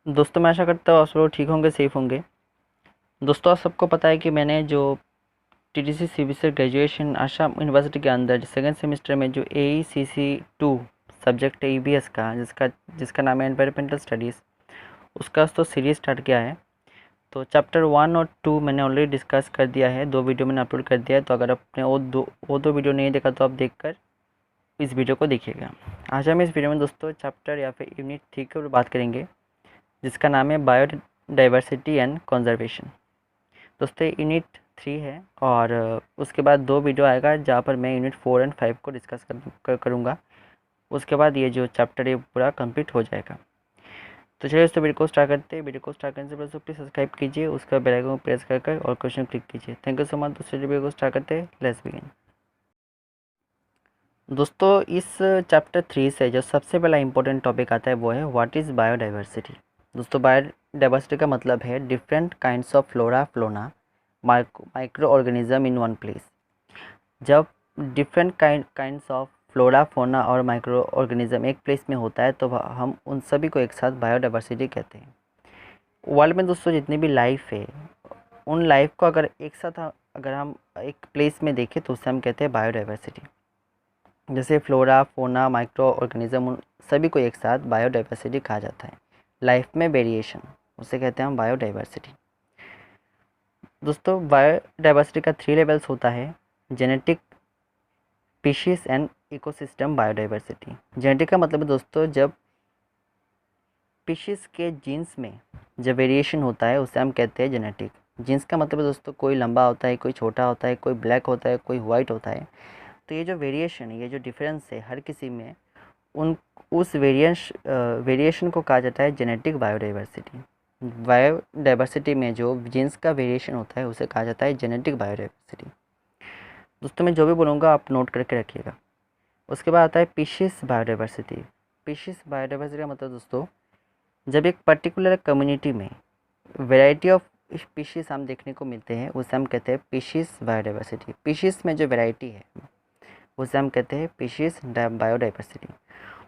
दोस्तों मैं आशा करता हूँ आप सब लोग ठीक होंगे, सेफ होंगे। दोस्तों आप सबको पता है कि मैंने जो TTC CBSE graduation Assam university के अंदर सेकंड सेमेस्टर में जो AECC 2 सब्जेक्ट है EBS का, जिसका जिसका नाम है एनवायरमेंटल स्टडीज़, उसका तो सीरीज स्टार्ट किया है। तो चैप्टर 1 और 2 मैंने ऑलरेडी डिस्कस कर दिया है, 2 वीडियो मैंने अपलोड कर दिया है। तो अगर आपने वो दो वीडियो नहीं देखा तो आप देखकर इस वीडियो को देखिएगा। आज हम इस वीडियो में दोस्तों चैप्टर या फिर यूनिट 3 के ऊपर बात करेंगे, जिसका नाम है बायोडाइवर्सिटी एंड कंजर्वेशन। दोस्तों यूनिट 3 है और उसके बाद 2 वीडियो आएगा जहाँ पर मैं यूनिट 4 एंड 5 को डिस्कस करूँगा। उसके बाद ये जो चैप्टर है पूरा कंप्लीट हो जाएगा। तो चलिए दोस्तों वीडियो को स्टार्ट करते हैं। वीडियो को स्टार्ट करने से पहले प्लीज़ सब्सक्राइब कीजिए, उसका बेल आइकन को प्रेस कर और क्वेश्चन क्लिक कीजिए। Thank you so much. दोस्तों वीडियो को स्टार्ट करते हैं, लेट्स बिगिन। दोस्तों इस चैप्टर 3 से जो सबसे पहला इंपॉर्टेंट टॉपिक आता है वो है व्हाट इज़ बायोडाइवर्सिटी। दोस्तों बायोडाइवर्सिटी का मतलब है different kinds of flora fauna micro organism in one place. जब different kinds of flora fauna और माइक्रो ऑर्गेनिज्म एक प्लेस में होता है तो हम उन सभी को एक साथ बायोडाइवर्सिटी कहते हैं। वर्ल्ड में दोस्तों जितनी भी लाइफ है, उन लाइफ को अगर एक साथ अगर हम एक प्लेस में देखें तो उसे हम कहते हैं बायोडाइवर्सिटी। जैसे फ्लोरा फोना माइक्रो ऑर्गेनिज्म, उन सभी को एक साथ बायोडाइवर्सिटी कहा जाता है। लाइफ में वेरिएशन, उसे कहते हैं हम बायोडाइवर्सिटी। दोस्तों बायोडाइवर्सिटी का 3 लेवल्स होता है: genetic, species and ecosystem biodiversity. Genetic का मतलब है दोस्तों जब स्पीशीज के जीन्स में जब वेरिएशन होता है उसे हम कहते हैं जेनेटिक। जीन्स का मतलब है दोस्तों कोई लंबा होता है, कोई छोटा होता है, कोई ब्लैक होता है, कोई वाइट होता है। तो ये जो वेरिएशन है, ये जो डिफरेंस है हर किसी में, उन उस वेरिएशन को कहा जाता है जेनेटिक बायोडाइवर्सिटी। बायोडाइवर्सिटी में जो जीन्स का वेरिएशन होता है उसे कहा जाता है जेनेटिक बायोडाइवर्सिटी। दोस्तों मैं जो भी बोलूँगा आप नोट करके रखिएगा। उसके बाद आता है स्पीशीज बायोडाइवर्सिटी। स्पीशीज बायोडाइवर्सिटी का मतलब दोस्तों जब एक पर्टिकुलर कम्युनिटी में वैरायटी ऑफ स्पीशीज हम देखने को मिलते हैं उसे हम कहते हैं स्पीशीज बायोडाइवर्सिटी। स्पीशीज में जो वैरायटी है उसे हम कहते हैं स्पीशीज बायोडाइवर्सिटी।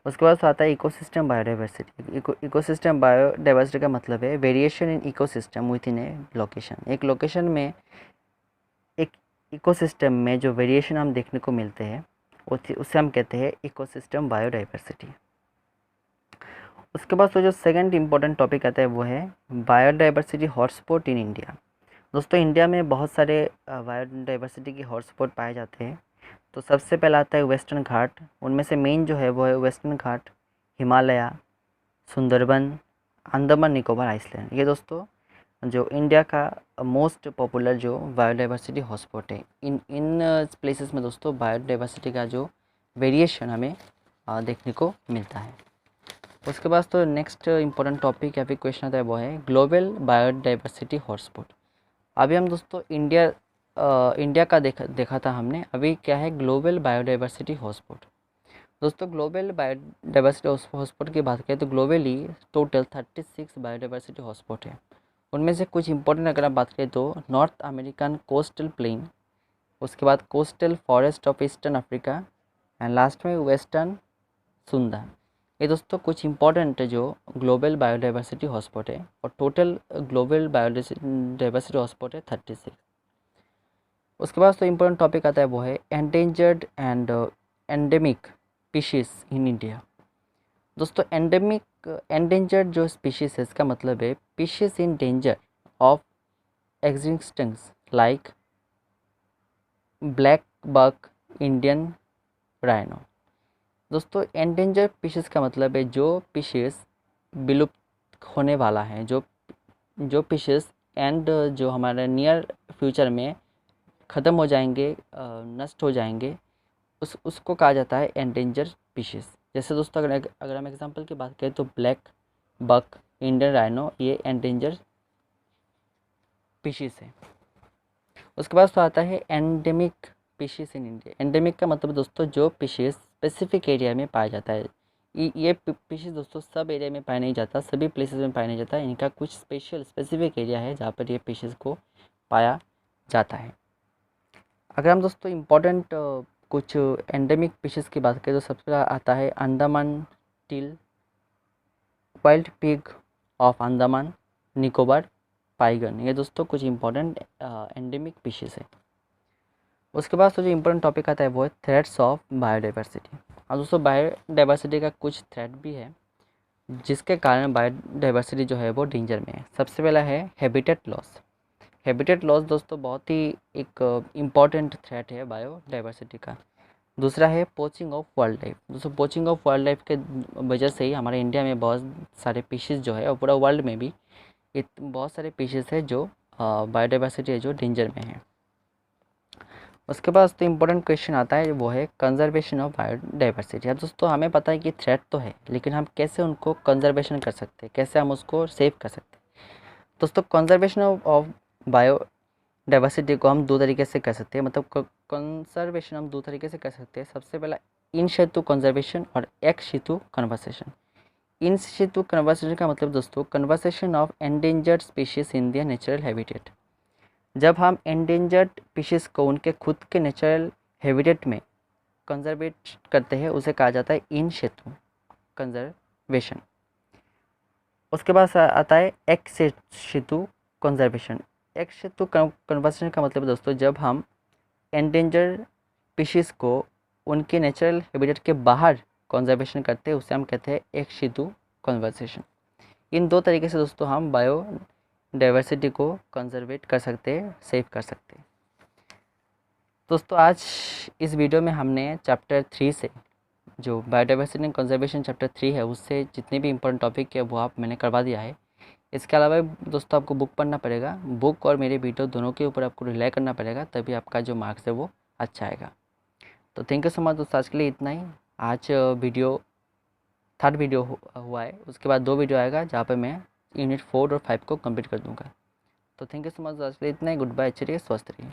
उसके बाद आता है इकोसिस्टम बायोडाइवर्सिटी। इकोसिस्टम बायोडाइवर्सिटी का मतलब है variation in ecosystem with in A location. एक लोकेशन में एक इकोसिस्टम में जो वेरिएशन हम देखने को मिलते हैं उसे हम कहते हैं इकोसिस्टम बायोडाइवर्सिटी। उसके बाद जो सेकंड इम्पोर्टेंट टॉपिक आता है वो है बायोडाइवर्सिटी हॉटस्पॉट इन इंडिया। दोस्तों इंडिया में बहुत सारे बायोडाइवर्सिटी के हॉटस्पॉट पाए जाते हैं। तो सबसे पहला आता है वेस्टर्न घाट। उनमें से मेन जो है वो है वेस्टर्न घाट, हिमालय, सुंदरबन, अंडमान निकोबार आइसलैंड। ये दोस्तों जो इंडिया का मोस्ट पॉपुलर जो बायोडाइवर्सिटी हॉटस्पॉट है। इन प्लेसेस में दोस्तों बायोडाइवर्सिटी का जो वेरिएशन हमें देखने को मिलता है। उसके बाद तो नेक्स्ट इंपॉर्टेंट टॉपिक या फिर क्वेश्चन आता है वो है ग्लोबल बायोडाइवर्सिटी हॉटस्पॉट। अभी हम दोस्तों इंडिया का देखा था हमने, अभी क्या है ग्लोबल बायोडाइवर्सिटी हॉटस्पॉट। दोस्तों ग्लोबल बायोडाइवर्सिटी हॉटस्पॉट की बात करें तो ग्लोबली टोटल 36 बायोडाइवर्सिटी हॉटस्पॉट है। उनमें से कुछ इंपॉर्टेंट अगर आप बात करें तो नॉर्थ अमेरिकन कोस्टल प्लेन, उसके बाद coastal forest of eastern Africa and last में वेस्टर्न सुंदर। ये दोस्तों कुछ इंपॉर्टेंट जो ग्लोबल बायोडाइवर्सिटी हॉटस्पॉट है और टोटल ग्लोबल बायोडाइवर्सिटी हॉटस्पॉट है 36। उसके बाद तो इम्पोर्टेंट टॉपिक आता है वो है endangered and endemic species in India. दोस्तों एंडेंजर्ड जो स्पीशीज है इसका मतलब है species in danger of existence like black buck, Indian rhino. दोस्तों एंडेंजर स्पीशीज़ का मतलब है जो स्पीशीज़ विलुप्त होने वाला है, जो स्पीशीज़ एंड जो हमारे नियर फ्यूचर में ख़त्म हो जाएंगे, नष्ट हो जाएंगे, उसको कहा जाता है एंडेंजर स्पीशीज़। जैसे दोस्तों अगर हम एग्जांपल की बात करें तो ब्लैक बक, इंडियन राइनो, ये एंडेंजर स्पीशीज़ है। उसके बाद तो आता है endemic species in India. Endemic का मतलब दोस्तों जो स्पीशीज़ स्पेसिफिक एरिया में पाया जाता है। ये स्पीशीज़ दोस्तों सब एरिया में पाया नहीं जाता, सभी प्लेसेस में पाया नहीं जाता। इनका कुछ स्पेसिफिक एरिया है जहाँ पर ये स्पीशीज़ को पाया जाता है। अगर हम दोस्तों इम्पोर्टेंट कुछ एंडेमिक स्पीशीज़ की बात करें तो सबसे पहला आता है Andaman teal, wild pig, of Andaman Nicobar पाई गई। ये दोस्तों कुछ इंपॉर्टेंट एंडेमिक फिशेस है। उसके बाद तो जो इम्पोर्टेंट टॉपिक आता है वो है थ्रेट्स ऑफ बायोडाइवर्सिटी। और दोस्तों बायोडाइवर्सिटी का कुछ थ्रेट भी है जिसके कारण बायोडाइवर्सिटी जो है वो डेंजर में है। सबसे पहला है हैबिटेट लॉस। हैबिटेट लॉस दोस्तों बहुत ही एक इम्पॉर्टेंट थ्रेट है बायोडाइवर्सिटी का। दूसरा है पोचिंग ऑफ वाइल्ड लाइफ। दोस्तों पोचिंग ऑफ वाइल्ड लाइफ के वजह से ही हमारे इंडिया में बहुत सारे पीसेस जो है और पूरा वर्ल्ड में भी बहुत सारे पीसेस है जो बायोडाइवर्सिटी है जो डेंजर में है। उसके बाद तो इम्पोर्टेंट क्वेश्चन आता है वो है कंजर्वेशन ऑफ बायोडाइवर्सिटी। अब दोस्तों हमें पता है कि थ्रेट तो है लेकिन हम कैसे उनको कंजर्वेशन कर सकते हैं, कैसे हम उसको सेव कर सकते हैं। दोस्तों कंजर्वेशन ऑफ बायोडाइवर्सिटी को हम दो तरीके से कर सकते हैं, मतलब कंजर्वेशन हम दो तरीके से कर सकते हैं। सबसे पहला इन सितु कंजर्वेशन और ex situ conversation. In situ conversation का मतलब दोस्तों conversation of endangered species in their natural habitat. जब हम एंडेंजर्ड स्पीशीज़ को उनके खुद के नेचुरल हैबिटेट में कंजर्वेट करते हैं उसे कहा जाता है इन सितु कंजर्वेशन। उसके बाद आता है एक्स सितु कंजर्वेशन। एक्स सितु कंजर्वेशन का मतलब दोस्तों जब हम एंडेंजर्ड स्पीशीज़ को उनके नेचुरल हैबिटेट के बाहर कंजर्वेशन करते हैं उसे हम कहते हैं एक्स सितु कंजर्वेशन। इन दो तरीके से दोस्तों हम बायोडाइवर्सिटी को कंजर्वेट कर सकते हैं, सेव कर सकते हैं। दोस्तों आज इस वीडियो में हमने चैप्टर 3 से जो बायोडाइवर्सिटी एंड कंजर्वेशन चैप्टर 3 है उससे जितने भी इंपॉर्टेंट टॉपिक है वो मैंने करवा दिया है। इसके अलावा दोस्तों आपको बुक पढ़ना पड़ेगा, बुक और मेरे वीडियो दोनों के ऊपर आपको रिलाई करना पड़ेगा, तभी आपका जो मार्क्स है वो अच्छा आएगा। तो थैंक यू सो मच दोस्तों, आज के लिए इतना ही। आज वीडियो थर्ड वीडियो हुआ है, उसके बाद 2 वीडियो आएगा जहाँ पे मैं यूनिट 4 और 5 को कंप्लीट कर दूँगा। तो थैंक यू सो मच, आज के लिए इतना ही। गुड बाय, अच्छे रहिए, स्वस्थ रहिए।